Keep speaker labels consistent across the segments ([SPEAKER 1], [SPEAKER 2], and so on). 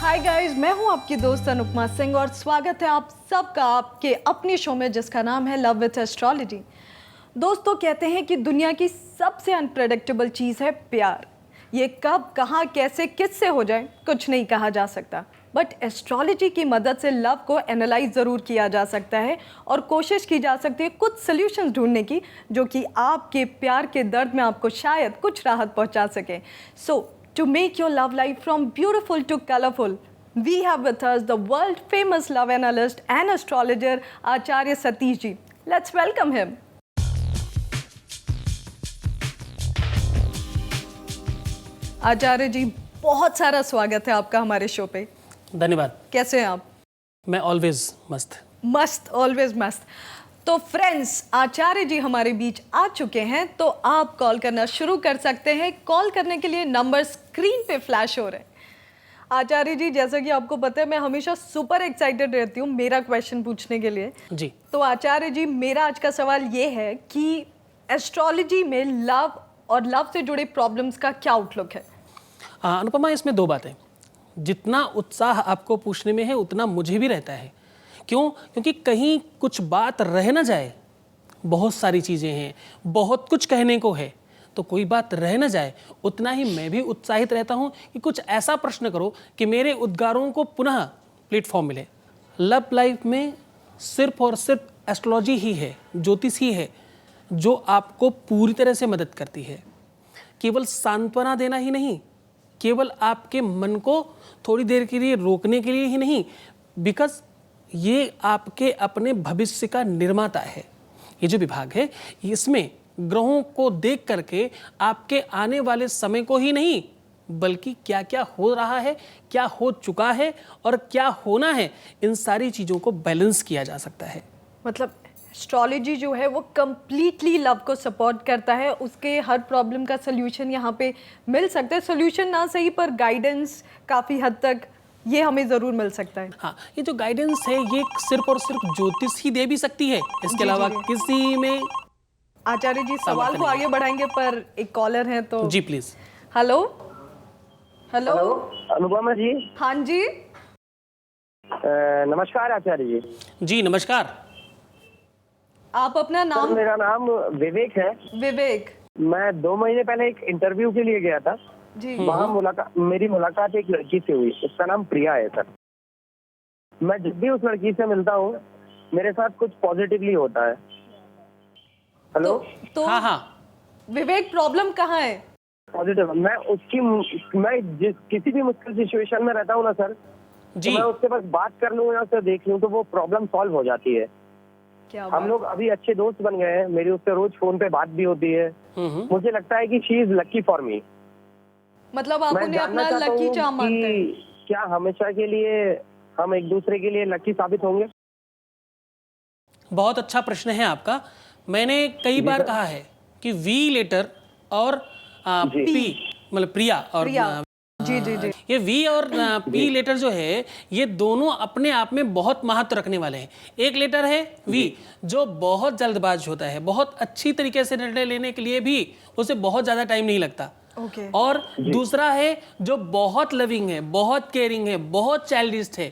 [SPEAKER 1] Hi guys, मैं हूं आपकी दोस्त अनुपमा सिंह और स्वागत है आप सबका आपके अपने शो में जिसका नाम है लव विथ एस्ट्रोलॉजी। दोस्तों, कहते हैं कि दुनिया की सबसे अनप्रेडिक्टेबल चीज़ है प्यार। ये कब, कहाँ, कैसे, किससे हो जाए कुछ नहीं कहा जा सकता, बट एस्ट्रोलॉजी की मदद से लव को एनालाइज ज़रूर किया जा सकता है और कोशिश की जा सकती है कुछ सॉल्यूशंस ढूंढने की जो कि आपके प्यार के दर्द में आपको शायद कुछ राहत पहुंचा सके। सो to make your love life from beautiful to colorful, we have with us the world famous love analyst and astrologer Acharya Satish ji. Let's welcome him. आचार्य जी, बहुत सारा स्वागत है आपका हमारे शो पे।
[SPEAKER 2] धन्यवाद।
[SPEAKER 1] कैसे हैं आप?
[SPEAKER 2] मैं ऑलवेज मस्त।
[SPEAKER 1] मस्त, ऑलवेज मस्त। तो फ्रेंड्स, आचार्य जी हमारे बीच आ चुके हैं, तो आप कॉल करना शुरू कर सकते हैं। कॉल करने के लिए नंबर स्क्रीन पे फ्लैश हो रहे हैं। आचार्य जी, जैसा कि आपको पता है, मैं हमेशा सुपर एक्साइटेड रहती हूँ मेरा क्वेश्चन पूछने के लिए
[SPEAKER 2] जी।
[SPEAKER 1] तो आचार्य जी, मेरा आज का सवाल ये है कि एस्ट्रोलॉजी में लव और लव से जुड़े प्रॉब्लम्स का क्या आउटलुक है?
[SPEAKER 2] अनुपमा, इसमें दो बातें। जितना उत्साह आपको पूछने में है उतना मुझे भी रहता है। क्यों? क्योंकि कहीं कुछ बात रह ना जाए। बहुत सारी चीज़ें हैं, बहुत कुछ कहने को है, तो कोई बात रह ना जाए, उतना ही मैं भी उत्साहित रहता हूँ कि कुछ ऐसा प्रश्न करो कि मेरे उद्गारों को पुनः प्लेटफॉर्म मिले। लव लाइफ में सिर्फ और सिर्फ एस्ट्रोलॉजी ही है, ज्योतिष ही है जो आपको पूरी तरह से मदद करती है। केवल सांत्वना देना ही नहीं, केवल आपके मन को थोड़ी देर के लिए रोकने के लिए ही नहीं, बिकॉज ये आपके अपने भविष्य का निर्माता है। ये जो विभाग है, इसमें ग्रहों को देख करके आपके आने वाले समय को ही नहीं, बल्कि क्या क्या हो रहा है, क्या हो चुका है और क्या होना है, इन सारी चीज़ों को बैलेंस किया जा सकता है।
[SPEAKER 1] मतलब एस्ट्रोलॉजी जो है वो कम्प्लीटली लव को सपोर्ट करता है, उसके हर प्रॉब्लम का सल्यूशन यहाँ पे मिल सकता है। सल्यूशन ना सही पर गाइडेंस काफ़ी हद तक ये हमें ज़रूर मिल सकता है।
[SPEAKER 2] हाँ, ये जो गाइडेंस है ये सिर्फ और सिर्फ ज्योतिष ही दे भी सकती है, इसके अलावा किसी में।
[SPEAKER 1] आचार्य जी, सवाल को आगे बढ़ाएंगे पर एक कॉलर है तो
[SPEAKER 2] जी please.
[SPEAKER 1] Hello hello.
[SPEAKER 3] Anupama ji.
[SPEAKER 1] हाँ जी।
[SPEAKER 3] नमस्कार आचार्य जी।
[SPEAKER 2] जी नमस्कार।
[SPEAKER 1] आप अपना नाम?
[SPEAKER 3] मेरा नाम विवेक है।
[SPEAKER 1] विवेक।
[SPEAKER 3] मैं 2 महीने पहले एक इंटरव्यू के लिए गया था
[SPEAKER 1] जी।
[SPEAKER 3] वहाँ मेरी मुलाकात एक लड़की से हुई। उसका नाम प्रिया है सर। मैं जब भी उस लड़की से मिलता हूँ मेरे साथ कुछ पॉजिटिवली होता है। हेलो।
[SPEAKER 1] तो
[SPEAKER 2] हाँ हाँ
[SPEAKER 1] विवेक, प्रॉब्लम कहाँ है?
[SPEAKER 3] पॉजिटिव। मैं किसी भी मुश्किल सिचुएशन में रहता हूँ ना सर,
[SPEAKER 2] जी,
[SPEAKER 3] तो मैं उससे बस बात कर लूँ या उससे देख लूँ तो वो प्रॉब्लम सॉल्व हो जाती है।
[SPEAKER 1] क्या
[SPEAKER 3] हम लोग अभी अच्छे दोस्त बन गए हैं। मेरी उससे रोज फोन पे बात भी होती है। मुझे लगता है कि she is lucky for me.
[SPEAKER 1] मतलब आप उन्हें अपना लकी चार्म मानते हैं?
[SPEAKER 3] क्या हमेशा के लिए हम एक दूसरे के लिए लकी साबित होंगे?
[SPEAKER 2] बहुत अच्छा प्रश्न है आपका। मैंने कई बार कहा है कि वी लेटर और पी, मतलब प्रिया और
[SPEAKER 1] जी जी जी,
[SPEAKER 2] ये वी और पी लेटर जो है ये दोनों अपने आप में बहुत महत्व रखने वाले हैं। एक लेटर है वी जो बहुत जल्दबाज होता है, बहुत अच्छी तरीके से निर्णय लेने के लिए भी उसे बहुत ज़्यादा टाइम नहीं लगता। और दूसरा है जो बहुत लविंग है, बहुत केयरिंग है, बहुत चाइल्डिश है।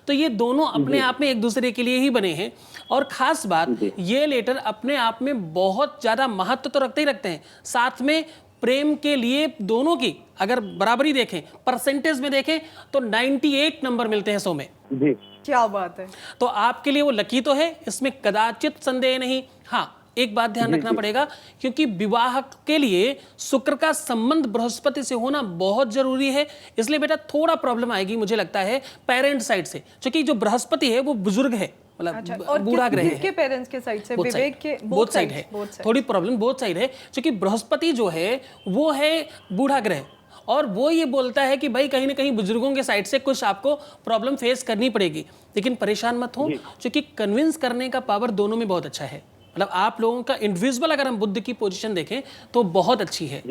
[SPEAKER 2] तो ये दोनों अपने आप में एक दूसरे के लिए ही बने हैं। और ख़ास बात, ये लेटर अपने आप में बहुत ज़्यादा महत्व तो रखते ही रखते हैं, साथ में प्रेम के लिए दोनों की अगर बराबरी देखें, परसेंटेज में देखें तो 98 नंबर मिलते हैं 100 में।
[SPEAKER 3] जी,
[SPEAKER 1] क्या बात है।
[SPEAKER 2] तो आपके लिए वो लकी तो है, इसमें कदाचित संदेह नहीं। हाँ, एक बात ध्यान रखना पड़ेगा, क्योंकि विवाह के लिए शुक्र का संबंध बृहस्पति से होना बहुत जरूरी है। इसलिए बेटा थोड़ा प्रॉब्लम आएगी मुझे लगता है पेरेंट साइड से, क्योंकि जो बृहस्पति है वो बुजुर्ग है, मतलब बूढ़ा ग्रह है।
[SPEAKER 1] किसके पेरेंट्स के साइड से? विवेक के
[SPEAKER 2] बोथ साइड है। थोड़ी प्रॉब्लम बोथ साइड है, क्योंकि बृहस्पति जो है वो है बूढ़ा ग्रह और वो ये बोलता है कि भाई कहीं ना कहीं बुजुर्गों के साइड से कुछ आपको प्रॉब्लम फेस करनी पड़ेगी। लेकिन परेशान मत हो, क्योंकि कन्विंस करने का पावर दोनों में बहुत अच्छा है। मतलब आप लोगों का इंडिविजुअल अगर हम बुद्ध की पोजीशन देखें तो बहुत अच्छी है,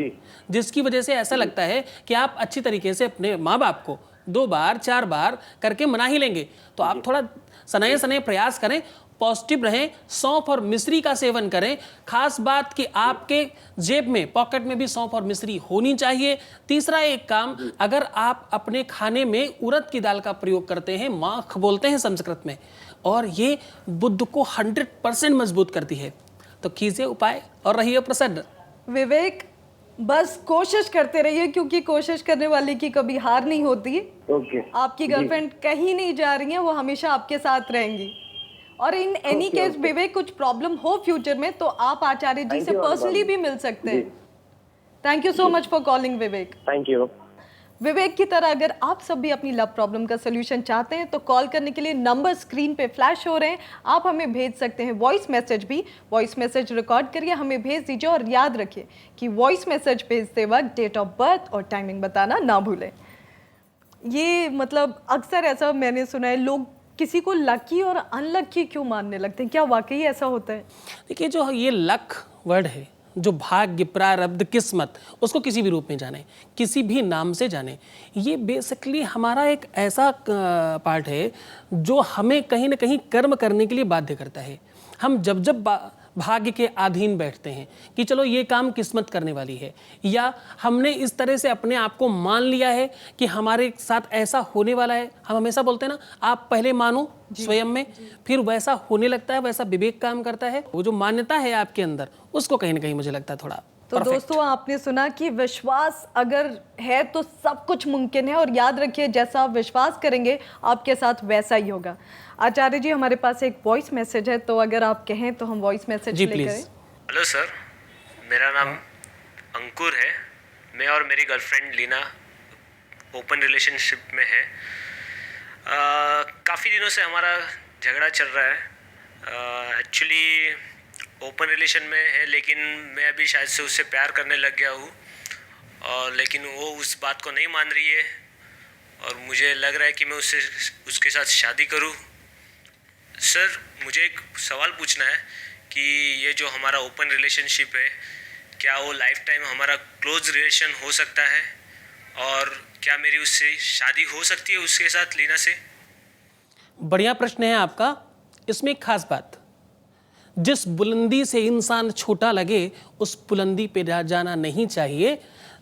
[SPEAKER 2] जिसकी वजह से ऐसा लगता है कि आप अच्छी तरीके से अपने माँ बाप को 2 बार 4 बार करके मना ही लेंगे। तो आप थोड़ा सनये प्रयास करें पॉजिटिव रहें, सौंफ और मिश्री का सेवन करें। खास बात कि आपके जेब में, पॉकेट में भी सौंफ और मिश्री होनी चाहिए। तीसरा एक काम, अगर आप अपने खाने में उड़द की दाल का प्रयोग करते हैं, माख बोलते हैं संस्कृत में, और ये बुद्ध को 100% मजबूत करती है, तो कीजिए उपाय और रहिए प्रसन्न।
[SPEAKER 1] विवेक, बस कोशिश करते रहिए, क्योंकि कोशिश करने वाले की कभी हार नहीं होती।
[SPEAKER 3] ओके।
[SPEAKER 1] आपकी गर्लफ्रेंड कहीं नहीं जा रही है, वो हमेशा आपके साथ रहेंगी। और इन एनी केस विवेक, कुछ प्रॉब्लम हो फ्यूचर में तो आप आचार्य जी से पर्सनली भी मिल सकते हैं। Thank you so much for calling Vivek.
[SPEAKER 3] Thank you.
[SPEAKER 1] Vivek की तरह अगर आप सब भी अपनी लव प्रॉब्लम का सोल्यूशन चाहते हैं तो कॉल करने के लिए नंबर स्क्रीन पे फ्लैश हो रहे हैं, आप हमें भेज सकते हैं वॉइस मैसेज भी। वॉइस मैसेज रिकॉर्ड करिए, हमें भेज दीजिए, और याद रखिए कि वॉइस मैसेज भेजते वक्त डेट ऑफ बर्थ और टाइमिंग बताना ना भूलें। ये मतलब अक्सर ऐसा मैंने सुना है, लोग किसी को लकी और अनलकी क्यों मानने लगते हैं, क्या वाकई ऐसा होता है?
[SPEAKER 2] देखिए, जो ये लक वर्ड है, जो भाग्य, प्रारब्ध, किस्मत, उसको किसी भी रूप में जाने, किसी भी नाम से जाने, ये बेसिकली हमारा एक ऐसा पार्ट है जो हमें कहीं ना कहीं कर्म करने के लिए बाध्य करता है। हम जब जब भाग्य के अधीन बैठते हैं कि चलो ये काम किस्मत करने वाली है, या हमने इस तरह से अपने आप को मान लिया है कि हमारे साथ ऐसा होने वाला है, हम हमेशा बोलते हैं ना, आप पहले मानो स्वयं में, फिर वैसा होने लगता है, वैसा विवेक काम करता है। वो जो मान्यता है आपके अंदर, उसको कहीं ना कहीं मुझे लगता है थोड़ा
[SPEAKER 1] तो दोस्तों, आपने सुना कि विश्वास अगर है तो सब कुछ मुमकिन है, और याद रखिए जैसा आप विश्वास करेंगे आपके साथ वैसा ही होगा। आचार्य जी, हमारे पास एक वॉइस मैसेज है, तो अगर आप कहें तो हम वॉइस मैसेज प्ले करें।
[SPEAKER 4] हेलो सर, मेरा नाम अंकुर है। मैं और मेरी गर्लफ्रेंड लीना ओपन रिलेशनशिप में है। काफ़ी दिनों से हमारा झगड़ा चल रहा है। एक्चुअली ओपन रिलेशन में है, लेकिन मैं अभी शायद से उससे प्यार करने लग गया हूँ, और लेकिन वो उस बात को नहीं मान रही है, और मुझे लग रहा है कि मैं उसके साथ शादी करूँ। सर, मुझे एक सवाल पूछना है कि ये जो हमारा ओपन रिलेशनशिप है, क्या वो लाइफ टाइम हमारा क्लोज रिलेशन हो सकता है, और क्या मेरी उससे शादी हो सकती है, उसके साथ, लीना से?
[SPEAKER 2] बढ़िया प्रश्न है आपका। इसमें एक खास बात, जिस बुलंदी से इंसान छोटा लगे उस बुलंदी पे जाना नहीं चाहिए।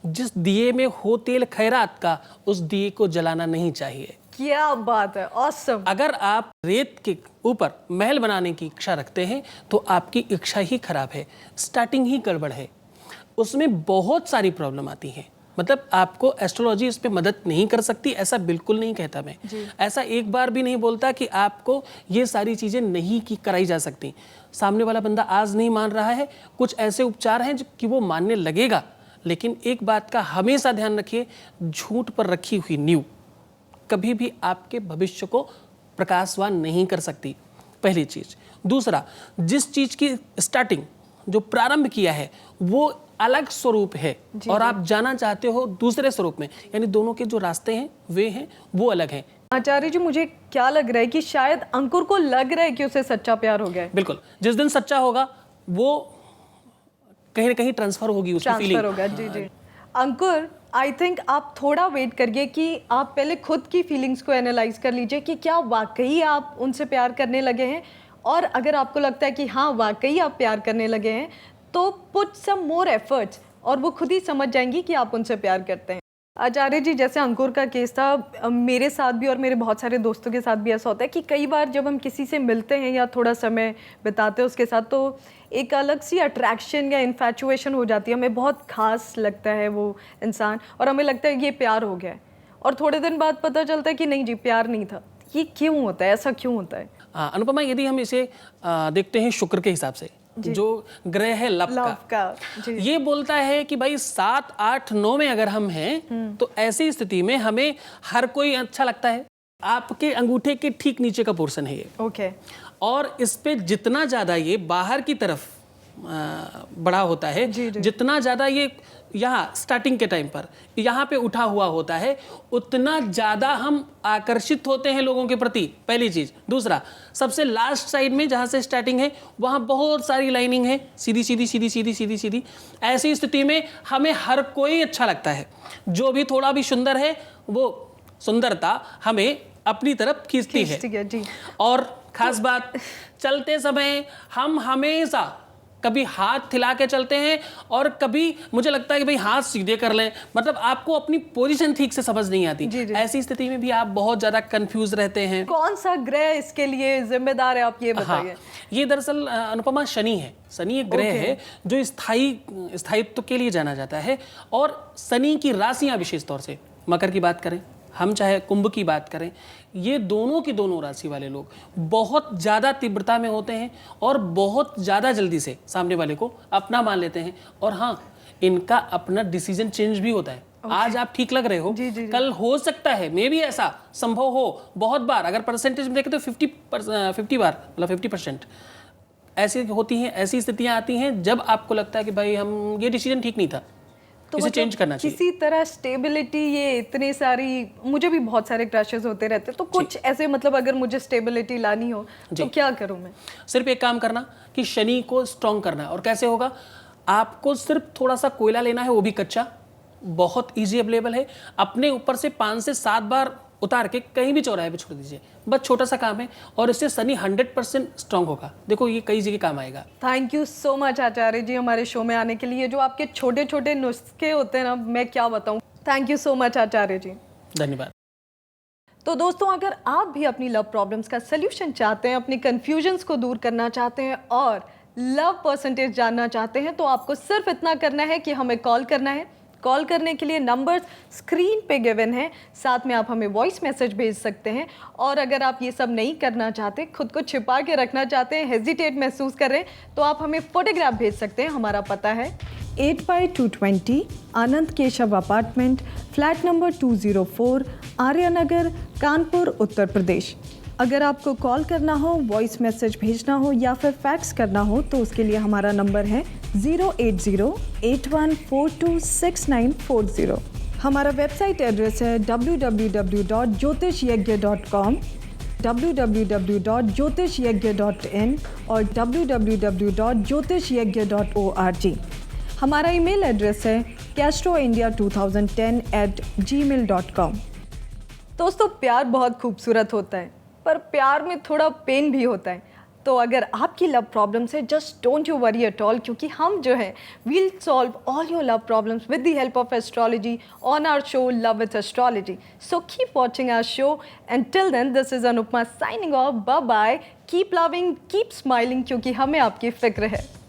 [SPEAKER 2] जिस दिए में हो तेल खैरात का, उस दिए को जलाना नहीं चाहिए।
[SPEAKER 1] क्या बात है, ऑसम।
[SPEAKER 2] अगर आप रेत के ऊपर महल बनाने की इच्छा रखते हैं तो आपकी इच्छा ही खराब है, स्टार्टिंग ही गड़बड़ है, उसमें बहुत सारी प्रॉब्लम आती हैं। मतलब आपको एस्ट्रोलॉजी इस पे मदद नहीं कर सकती, ऐसा बिल्कुल नहीं कहता मैं। ऐसा एक बार भी नहीं बोलता कि आपको ये सारी चीज़ें नहीं की कराई जा सकती। सामने वाला बंदा आज नहीं मान रहा है, कुछ ऐसे उपचार हैं जो कि वो मानने लगेगा, लेकिन एक बात का हमेशा ध्यान रखिए, झूठ पर रखी हुई नींव कभी भी आपके भविष्य को प्रकाशवान नहीं कर सकती, पहली चीज़। दूसरा, जिस चीज़ की स्टार्टिंग, जो प्रारंभ किया है, वो अलग स्वरूप है और आप जाना चाहते हो दूसरे स्वरूप में, यानी दोनों के जो रास्ते हैं वे हैं वो अलग हैं।
[SPEAKER 1] आचार्य जी, मुझे क्या लग रहा है कि शायद अंकुर को लग रहा है कि उसे सच्चा प्यार हो गया है।
[SPEAKER 2] बिल्कुल, जिस दिन सच्चा होगा वो कहीं ना कहीं ट्रांसफर होगी, उसकी फीलिंग
[SPEAKER 1] होगा। जी जी। अंकुर, आई थिंक आप थोड़ा वेट करिए कि आप पहले खुद की फीलिंग्स को एनालाइज कर लीजिए कि क्या वाकई आप उनसे प्यार करने लगे हैं, और अगर आपको लगता है कि हाँ वाकई आप प्यार करने लगे हैं तो पुट सम मोर एफर्ट्स, और वो खुद ही समझ जाएंगी कि आप उनसे प्यार करते हैं। आचार्य जी, जैसे अंकुर का केस था, मेरे साथ भी और मेरे बहुत सारे दोस्तों के साथ भी ऐसा होता है कि कई बार जब हम किसी से मिलते हैं या थोड़ा समय बिताते हैं उसके साथ, तो एक अलग सी अट्रैक्शन या इन्फैचुएशन हो जाती है। हमें बहुत खास लगता है वो इंसान, और हमें लगता है ये प्यार हो गया है, और थोड़े दिन बाद पता चलता है कि नहीं जी, प्यार नहीं था। ये क्यों होता है, ऐसा क्यों होता है?
[SPEAKER 2] अनुपमा, यदि हम इसे देखते हैं शुक्र के हिसाब से, जो ग्रह है लव का ये बोलता है कि भाई 7, 8, 9 में अगर हम हैं तो ऐसी स्थिति में हमें हर कोई अच्छा लगता है। आपके अंगूठे के ठीक नीचे का पोर्शन है ये,
[SPEAKER 1] ओके।
[SPEAKER 2] और इस पे जितना ज्यादा ये बाहर की तरफ बड़ा होता है, जितना ज्यादा ये यहाँ स्टार्टिंग के टाइम पर यहाँ पे उठा हुआ होता है, उतना ज्यादा हम आकर्षित होते हैं लोगों के प्रति, पहली चीज। दूसरा, सबसे लास्ट साइड में जहाँ से स्टार्टिंग है वहाँ बहुत सारी लाइनिंग है, सीधी सीधी सीधी सीधी सीधी सीधी। ऐसी स्थिति में हमें हर कोई अच्छा लगता है, जो भी थोड़ा भी सुंदर है वो सुंदरता हमें अपनी तरफ खींचती है।
[SPEAKER 1] ठीक है जी।
[SPEAKER 2] और खास बात, चलते समय हम हमेशा कभी हाथ हिला के चलते हैं और कभी मुझे लगता है कि भाई हाथ सीधे कर लें, मतलब आपको अपनी पोजीशन ठीक से समझ नहीं आती।
[SPEAKER 1] जी, जी।
[SPEAKER 2] ऐसी स्थिति में भी आप बहुत ज्यादा कंफ्यूज रहते हैं।
[SPEAKER 1] कौन सा ग्रह इसके लिए जिम्मेदार है, आप ये बताइए।
[SPEAKER 2] हाँ, ये दरअसल अनुपमा शनि है। शनि एक ग्रह है जो स्थायित्व के लिए जाना जाता है। और शनि की राशियां विशेष तौर से, मकर की बात करें हम, चाहे कुंभ की बात करें, ये दोनों की दोनों राशि वाले लोग बहुत ज़्यादा तीव्रता में होते हैं और बहुत ज़्यादा जल्दी से सामने वाले को अपना मान लेते हैं। और हाँ, इनका अपना डिसीजन चेंज भी होता है। आज आप ठीक लग रहे हो, कल हो सकता है मे भी ऐसा संभव हो बहुत बार, अगर परसेंटेज में देखें तो 50 बार, मतलब 50% ऐसी होती हैं, ऐसी स्थितियां आती हैं जब आपको लगता है कि भाई हम ये डिसीजन ठीक नहीं था,
[SPEAKER 1] तो
[SPEAKER 2] इसे
[SPEAKER 1] मतलब
[SPEAKER 2] चेंज करना चाहिए।
[SPEAKER 1] किसी तरह स्टेबिलिटी, ये इतने सारी, मुझे भी बहुत सारे क्रैशेस होते रहते हैं, तो कुछ ऐसे मतलब अगर मुझे स्टेबिलिटी लानी हो तो क्या करूं मैं?
[SPEAKER 2] सिर्फ एक काम करना कि शनि को स्ट्रॉन्ग करना है। और कैसे होगा? आपको सिर्फ थोड़ा सा कोयला लेना है, वो भी कच्चा, बहुत इजी अवेलेबल है। अपने ऊपर से 5 से 7 बार उतार के कहीं भी चौराहे पे छोड़ दीजिए, बस छोटा सा काम है और इससे शनि 100% स्ट्रॉन्ग होगा। देखो ये कई जगह काम आएगा।
[SPEAKER 1] थैंक यू सो मच आचार्य जी हमारे शो में आने के लिए। जो आपके छोटे छोटे नुस्खे होते हैं ना, मैं क्या बताऊं। थैंक यू सो मच आचार्य जी।
[SPEAKER 2] धन्यवाद।
[SPEAKER 1] तो दोस्तों, अगर आप भी अपनी लव प्रॉब्लम्स का सल्यूशन चाहते हैं, अपनी कन्फ्यूजन्स को दूर करना चाहते हैं और लव परसेंटेज जानना चाहते हैं, तो आपको सिर्फ इतना करना है कि हमें कॉल करना है। कॉल करने के लिए नंबर्स स्क्रीन पे गिवन है, साथ में आप हमें वॉइस मैसेज भेज सकते हैं। और अगर आप ये सब नहीं करना चाहते, खुद को छिपा के रखना चाहते हैं, हेजिटेट महसूस कर रहे हैं, तो आप हमें फोटोग्राफ भेज सकते हैं। हमारा पता है 8/220 Anand Keshav apartment, flat number 204, Aryanagar, Kanpur, Uttar Pradesh. अगर आपको कॉल करना हो, वॉइस मैसेज भेजना हो या फिर फैक्स करना हो, तो उसके लिए हमारा नंबर है 08081426940। हमारा वेबसाइट एड्रेस है www.jyotishyagy.com, www.jyotishyagy.in और www.jyotishyagy.org। हमारा ईमेल एड्रेस है castroindia2010@gmail.com। दोस्तों, प्यार बहुत खूबसूरत होता है, पर प्यार में थोड़ा पेन भी होता है। तो अगर आपकी लव प्रॉब्लम्स है, just don't you worry at all, क्योंकि हम जो है will solve all your love problems with the help of astrology on our show love with astrology. So keep watching our show and till then this is Anupama signing off. Bye bye, keep loving, keep smiling, क्योंकि हमें आपकी फिक्र है।